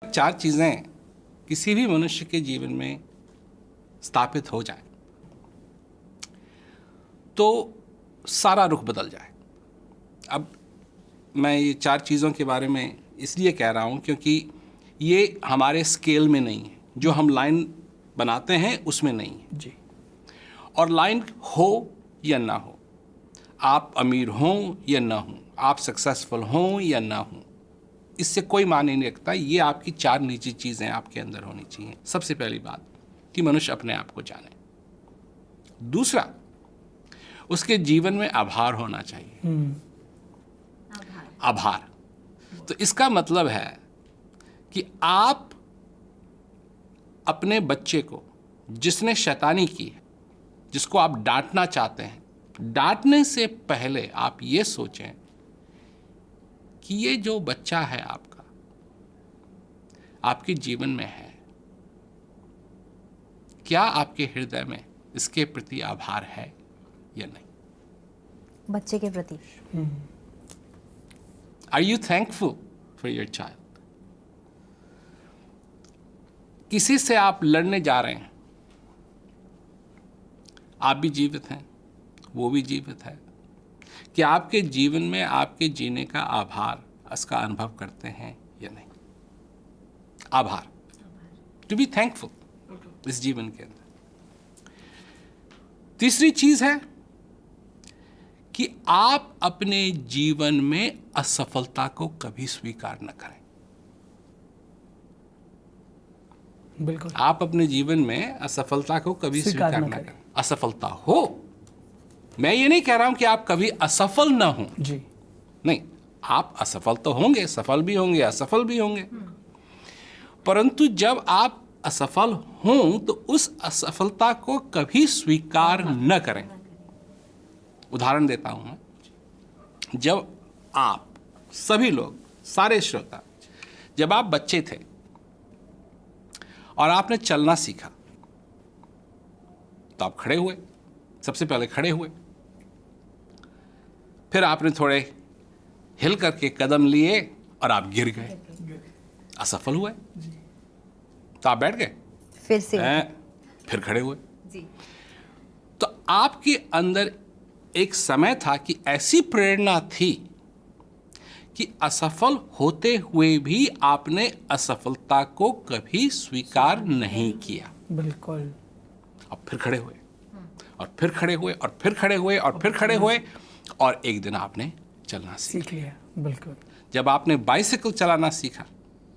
चार चीज़ें किसी भी मनुष्य के जीवन में स्थापित हो जाए तो सारा रुख बदल जाए। अब मैं ये चार चीज़ों के बारे में इसलिए कह रहा हूँ क्योंकि ये हमारे स्केल में नहीं है, जो हम लाइन बनाते हैं उसमें नहीं है जी। और लाइन हो या ना हो, आप अमीर हों या ना हों, आप सक्सेसफुल हों या ना हों, इससे कोई मायने नहीं रखता। ये आपकी चार निजी चीज़ें आपके अंदर होनी चाहिए। सबसे पहली बात कि मनुष्य अपने आप को जाने। दूसरा, उसके जीवन में आभार होना चाहिए। आभार तो इसका मतलब है कि आप अपने बच्चे को, जिसने शैतानी की है, जिसको आप डांटना चाहते हैं, डांटने से पहले आप ये सोचें कि ये जो बच्चा है आपका, आपके जीवन में है, क्या आपके हृदय में इसके प्रति आभार है या नहीं? बच्चे के प्रति Are you thankful for your child? किसी से आप लड़ने जा रहे हैं, आप भी जीवित हैं, वो भी जीवित है, कि आपके जीवन में आपके जीने का आभार, इसका अनुभव करते हैं या नहीं? आभार, टू बी थैंकफुल इस जीवन के अंदर। तीसरी चीज है कि आप अपने जीवन में असफलता को कभी स्वीकार न करें। बिल्कुल। आप अपने जीवन में असफलता को कभी स्वीकार न करें। असफलता हो, मैं ये नहीं कह रहा हूं कि आप कभी असफल ना हो जी। नहीं, आप असफल तो होंगे, सफल भी होंगे, असफल भी होंगे, परंतु जब आप असफल हों तो उस असफलता को कभी स्वीकार न करें। उदाहरण देता हूं मैं, जब आप सभी लोग, सारे श्रोता, जब आप बच्चे थे और आपने चलना सीखा तो आप खड़े हुए, सबसे पहले खड़े हुए, फिर आपने थोड़े हिल करके कदम लिए और आप गिर गए, असफल हुए, तो आप बैठ गए, फिर से फिर खड़े हुए। जी। तो आपके अंदर एक समय था कि ऐसी प्रेरणा थी कि असफल होते हुए भी आपने असफलता को कभी स्वीकार नहीं किया। बिल्कुल। अब फिर खड़े हुए और फिर खड़े हुए और फिर खड़े हुए और फिर खड़े हुए और एक दिन आपने चलना सीख लिया। बिल्कुल। जब आपने बाइसिकल चलाना सीखा,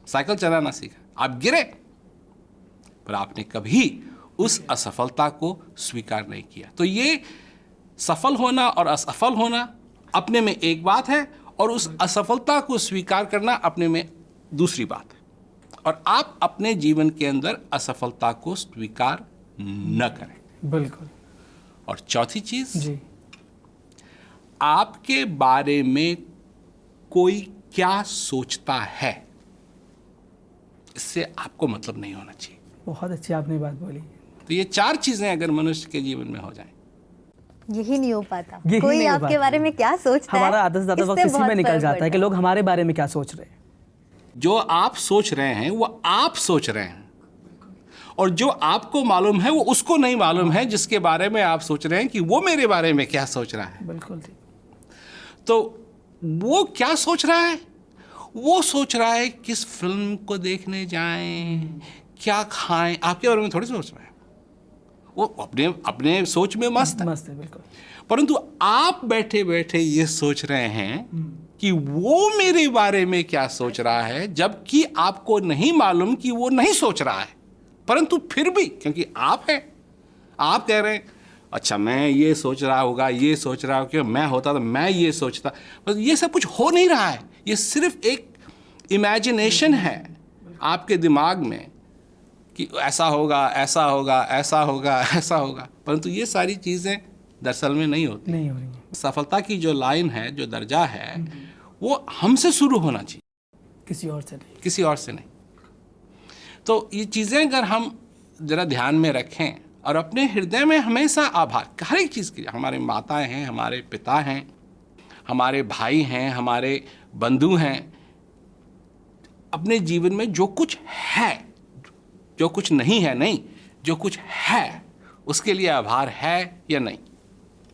साइकिल चलाना सीखा, आप गिरे, पर आपने कभी उस असफलता को स्वीकार नहीं किया। तो ये सफल होना और असफल होना अपने में एक बात है और उस असफलता को स्वीकार करना अपने में दूसरी बात है। और आप अपने जीवन के अंदर असफलता को स्वीकार न करें। बिल्कुल। और चौथी चीज, जी। आपके बारे में कोई क्या सोचता है, इससे आपको मतलब नहीं होना चाहिए। बहुत अच्छी आपने बात बोली। तो ये चार चीजें अगर मनुष्य के जीवन में हो जाएं, यही नहीं हो पाता। यही कोई नहीं हो आपके पाता। बारे में क्या सोचता है, हमारा आधा से ज्यादा वक्त इससे इसी में बहुत निकल फर्क जाता है पड़ता कि लोग हमारे बारे में क्या सोच रहे हैं। जो आप सोच रहे हैं वो आप सोच रहे हैं, और जो आपको मालूम है वो उसको नहीं मालूम है जिसके बारे में आप सोच रहे हैं कि वो मेरे बारे में क्या सोच रहा है। बिल्कुल। तो वो क्या सोच रहा है? वो सोच रहा है किस फिल्म को देखने जाएं, क्या खाएं, आपके बारे में थोड़ी सोच रहा है। वो अपने अपने सोच में मस्त है। मस्त है। बिल्कुल। परंतु आप बैठे बैठे ये सोच रहे हैं कि वो मेरे बारे में क्या सोच रहा है, जबकि आपको नहीं मालूम कि वो नहीं सोच रहा है। परंतु फिर भी क्योंकि आप हैं, आप कह रहे हैं अच्छा मैं ये सोच रहा होगा, ये सोच रहा होगा, कि मैं होता तो मैं ये सोचता, बस ये सब कुछ हो नहीं रहा है। ये सिर्फ एक इमेजिनेशन है आपके दिमाग में कि ऐसा होगा, ऐसा होगा, ऐसा होगा, ऐसा होगा, परंतु ये सारी चीज़ें दरअसल में नहीं होती। नहीं हो रही है। सफलता की जो लाइन है, जो दर्जा है, वो हमसे शुरू होना चाहिए, किसी और से नहीं। किसी और से नहीं। तो ये चीज़ें अगर हम ज़रा ध्यान में रखें और अपने हृदय में हमेशा आभार, हर एक चीज़ की, हमारे माताएं हैं, हमारे पिता हैं, हमारे भाई हैं, हमारे बंधु हैं, अपने जीवन में जो कुछ है, जो कुछ नहीं है नहीं, जो कुछ है उसके लिए आभार है या नहीं?